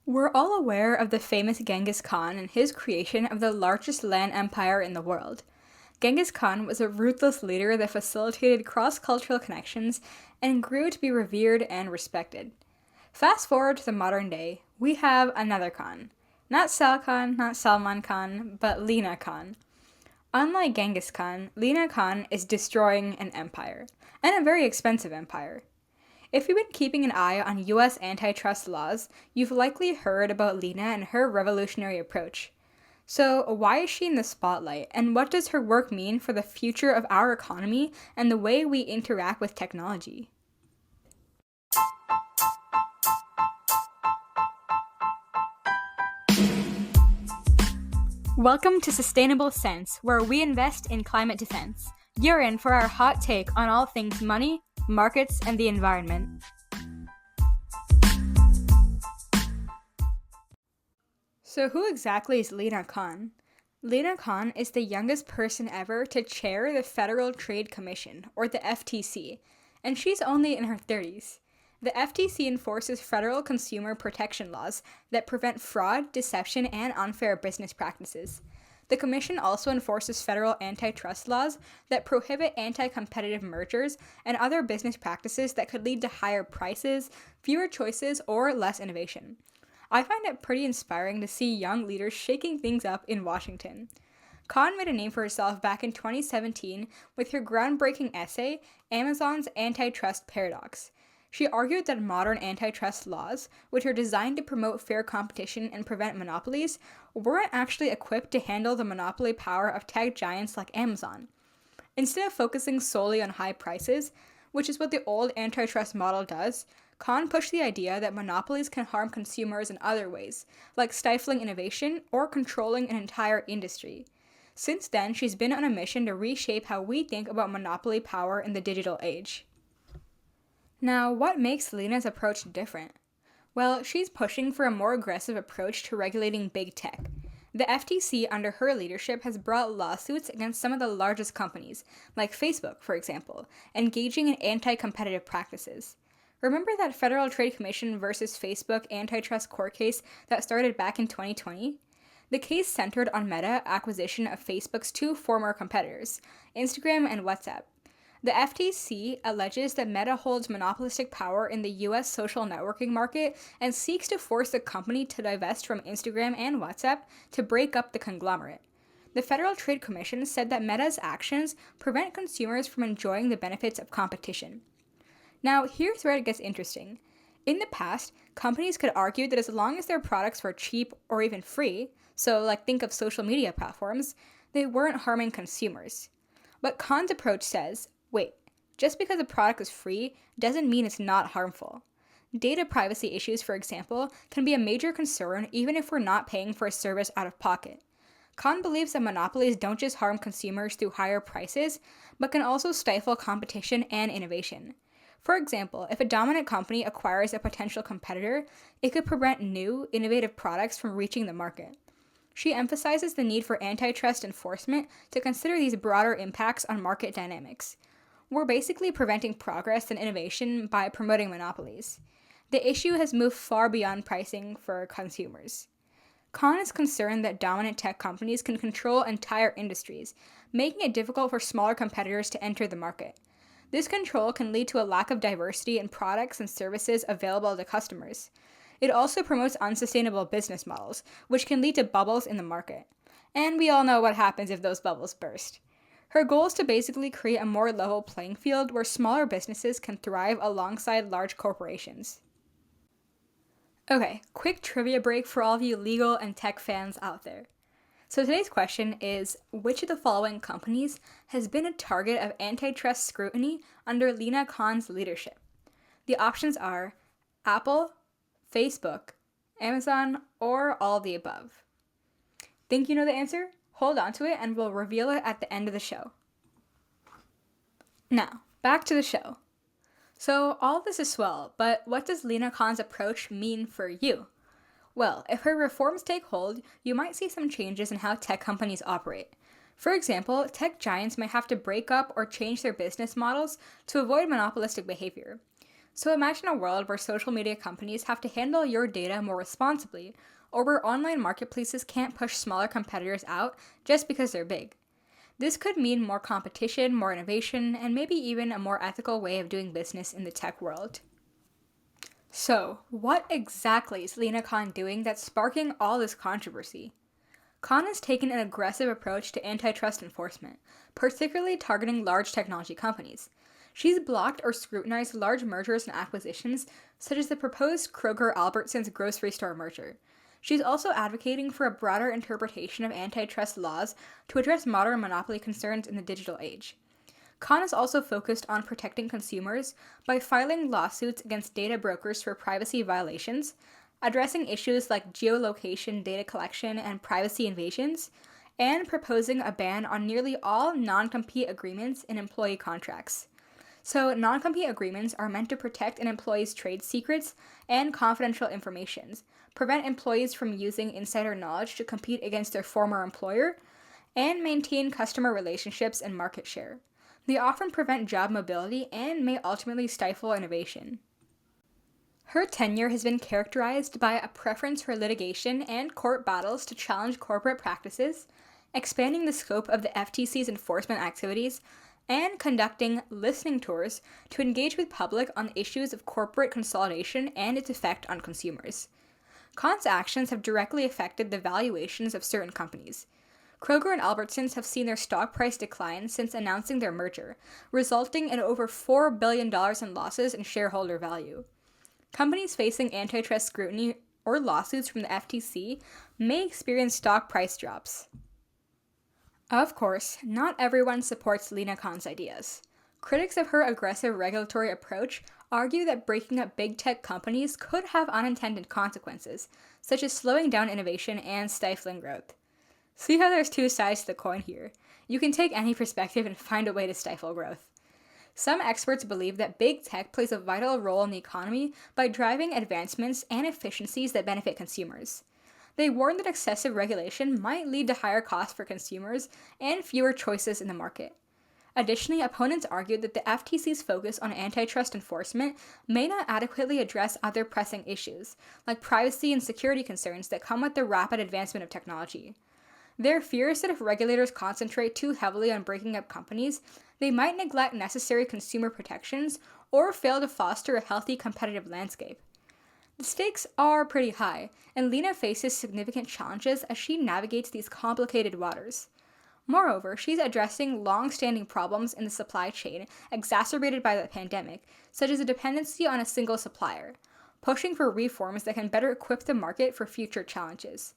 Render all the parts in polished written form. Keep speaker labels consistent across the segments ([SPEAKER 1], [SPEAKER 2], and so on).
[SPEAKER 1] We're all aware of the famous Genghis Khan and his creation of the largest land empire in the world. Genghis Khan was a ruthless leader that facilitated cross-cultural connections and grew to be revered and respected. Fast forward to the modern day, we have another Khan. Not Sal Khan, not Salman Khan, but Lina Khan. Unlike Genghis Khan, Lina Khan is destroying an empire, and a very expensive empire. If you've been keeping an eye on US antitrust laws, you've likely heard about Lena and her revolutionary approach. So, why is she in the spotlight, and what does her work mean for the future of our economy and the way we interact with technology? Welcome to Sustainable Sense, where we invest in climate defense. You're in for our hot take on all things money, markets, and the environment. So who exactly is Lina Khan? Lina Khan is the youngest person ever to chair the Federal Trade Commission, or the FTC, and she's only in her 30s. The FTC enforces federal consumer protection laws that prevent fraud, deception, and unfair business practices. The Commission also enforces federal antitrust laws that prohibit anti-competitive mergers and other business practices that could lead to higher prices, fewer choices, or less innovation. I find it pretty inspiring to see young leaders shaking things up in Washington. Khan made a name for herself back in 2017 with her groundbreaking essay, Amazon's Antitrust Paradox. She argued that modern antitrust laws, which are designed to promote fair competition and prevent monopolies, weren't actually equipped to handle the monopoly power of tech giants like Amazon. Instead of focusing solely on high prices, which is what the old antitrust model does, Khan pushed the idea that monopolies can harm consumers in other ways, like stifling innovation or controlling an entire industry. Since then, she's been on a mission to reshape how we think about monopoly power in the digital age. Now, what makes Lena's approach different? Well, she's pushing for a more aggressive approach to regulating big tech. The FTC, under her leadership, has brought lawsuits against some of the largest companies, like Facebook, for example, engaging in anti-competitive practices. Remember that Federal Trade Commission versus Facebook antitrust court case that started back in 2020? The case centered on Meta acquisition of Facebook's two former competitors, Instagram and WhatsApp. The FTC alleges that Meta holds monopolistic power in the US social networking market and seeks to force the company to divest from Instagram and WhatsApp to break up the conglomerate. The Federal Trade Commission said that Meta's actions prevent consumers from enjoying the benefits of competition. Now, here's where it gets interesting. In the past, companies could argue that as long as their products were cheap or even free, so like think of social media platforms, they weren't harming consumers. But Khan's approach says, wait, just because a product is free doesn't mean it's not harmful. Data privacy issues, for example, can be a major concern even if we're not paying for a service out of pocket. Khan believes that monopolies don't just harm consumers through higher prices, but can also stifle competition and innovation. For example, if a dominant company acquires a potential competitor, it could prevent new, innovative products from reaching the market. She emphasizes the need for antitrust enforcement to consider these broader impacts on market dynamics. We're basically preventing progress and innovation by promoting monopolies. The issue has moved far beyond pricing for consumers. Khan is concerned that dominant tech companies can control entire industries, making it difficult for smaller competitors to enter the market. This control can lead to a lack of diversity in products and services available to customers. It also promotes unsustainable business models, which can lead to bubbles in the market. And we all know what happens if those bubbles burst. Her goal is to basically create a more level playing field where smaller businesses can thrive alongside large corporations. Okay, quick trivia break for all of you legal and tech fans out there. So today's question is, which of the following companies has been a target of antitrust scrutiny under Lina Khan's leadership? The options are Apple, Facebook, Amazon, or all of the above. Think you know the answer? Hold on to it and we'll reveal it at the end of the show. Now, back to the show. So all of this is swell, but what does Lina Khan's approach mean for you? Well, if her reforms take hold, you might see some changes in how tech companies operate. For example, tech giants might have to break up or change their business models to avoid monopolistic behavior. So imagine a world where social media companies have to handle your data more responsibly, or where online marketplaces can't push smaller competitors out just because they're big. This could mean more competition, more innovation, and maybe even a more ethical way of doing business in the tech world. So, what exactly is Lina Khan doing that's sparking all this controversy? Khan has taken an aggressive approach to antitrust enforcement, particularly targeting large technology companies. She's blocked or scrutinized large mergers and acquisitions, such as the proposed Kroger-Albertsons grocery store merger. She's also advocating for a broader interpretation of antitrust laws to address modern monopoly concerns in the digital age. Khan is also focused on protecting consumers by filing lawsuits against data brokers for privacy violations, addressing issues like geolocation data collection and privacy invasions, and proposing a ban on nearly all non-compete agreements in employee contracts. So, non-compete agreements are meant to protect an employee's trade secrets and confidential information, prevent employees from using insider knowledge to compete against their former employer, and maintain customer relationships and market share. They often prevent job mobility and may ultimately stifle innovation. Her tenure has been characterized by a preference for litigation and court battles to challenge corporate practices, expanding the scope of the FTC's enforcement activities, and conducting listening tours to engage with public on issues of corporate consolidation and its effect on consumers. Khan's actions have directly affected the valuations of certain companies. Kroger and Albertsons have seen their stock price decline since announcing their merger, resulting in over $4 billion in losses in shareholder value. Companies facing antitrust scrutiny or lawsuits from the FTC may experience stock price drops. Of course, not everyone supports Lina Khan's ideas. Critics of her aggressive regulatory approach argue that breaking up big tech companies could have unintended consequences, such as slowing down innovation and stifling growth. See how there's two sides to the coin here. You can take any perspective and find a way to stifle growth. Some experts believe that big tech plays a vital role in the economy by driving advancements and efficiencies that benefit consumers. They warn that excessive regulation might lead to higher costs for consumers and fewer choices in the market. Additionally, opponents argued that the FTC's focus on antitrust enforcement may not adequately address other pressing issues, like privacy and security concerns that come with the rapid advancement of technology. There are fears that if regulators concentrate too heavily on breaking up companies, they might neglect necessary consumer protections or fail to foster a healthy competitive landscape. The stakes are pretty high, and Lina faces significant challenges as she navigates these complicated waters. Moreover, she's addressing long-standing problems in the supply chain exacerbated by the pandemic, such as a dependency on a single supplier, pushing for reforms that can better equip the market for future challenges.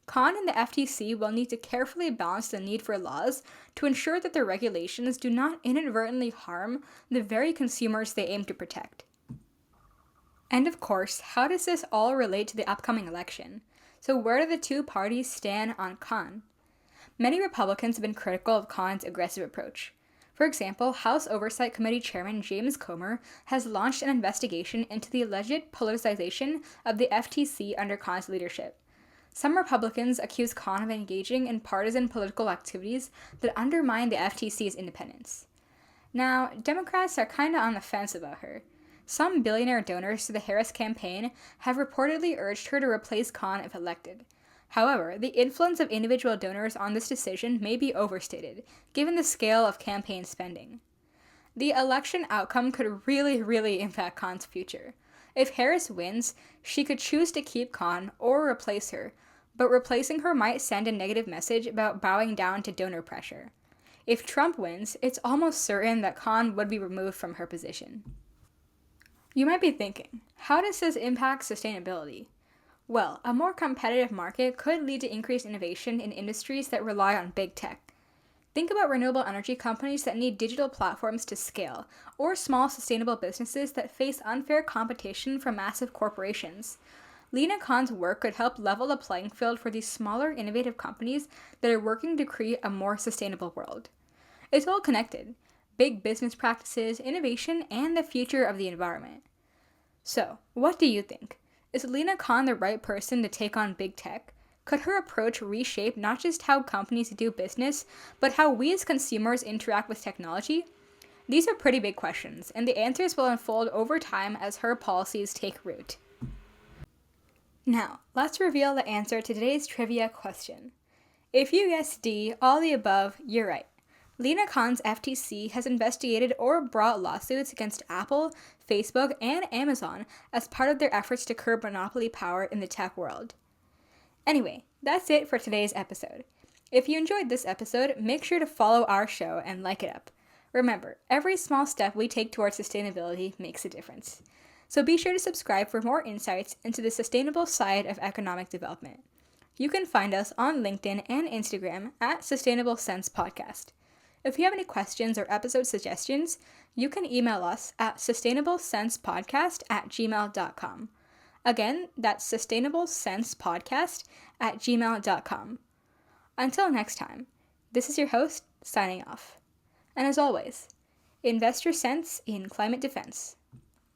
[SPEAKER 1] Khan and the FTC will need to carefully balance the need for laws to ensure that their regulations do not inadvertently harm the very consumers they aim to protect. And of course, how does this all relate to the upcoming election? So where do the two parties stand on Khan? Many Republicans have been critical of Khan's aggressive approach. For example, House Oversight Committee Chairman James Comer has launched an investigation into the alleged politicization of the FTC under Khan's leadership. Some Republicans accuse Khan of engaging in partisan political activities that undermine the FTC's independence. Now, Democrats are kinda on the fence about her. Some billionaire donors to the Harris campaign have reportedly urged her to replace Khan if elected. However, the influence of individual donors on this decision may be overstated, given the scale of campaign spending. The election outcome could really impact Khan's future. If Harris wins, she could choose to keep Khan or replace her, but replacing her might send a negative message about bowing down to donor pressure. If Trump wins, it's almost certain that Khan would be removed from her position. You might be thinking, how does this impact sustainability? Well, a more competitive market could lead to increased innovation in industries that rely on big tech. Think about renewable energy companies that need digital platforms to scale, or small sustainable businesses that face unfair competition from massive corporations. Lina Khan's work could help level the playing field for these smaller, innovative companies that are working to create a more sustainable world. It's all connected: big business practices, innovation, and the future of the environment. So, what do you think? Is Lina Khan the right person to take on big tech? Could her approach reshape not just how companies do business, but how we as consumers interact with technology? These are pretty big questions, and the answers will unfold over time as her policies take root. Now, let's reveal the answer to today's trivia question. If you guessed D, all the above, you're right. Lina Khan's FTC has investigated or brought lawsuits against Apple, Facebook, and Amazon as part of their efforts to curb monopoly power in the tech world. Anyway, that's it for today's episode. If you enjoyed this episode, make sure to follow our show and like it up. Remember, every small step we take towards sustainability makes a difference. So be sure to subscribe for more insights into the sustainable side of economic development. You can find us on LinkedIn and Instagram at sustainablecentspodcast. If you have any questions or episode suggestions, you can email us at sustainablecentspodcast@gmail.com. Again, that's sustainablecentspodcast@gmail.com. Until next time, this is your host, signing off. And as always, invest your cents in climate defense.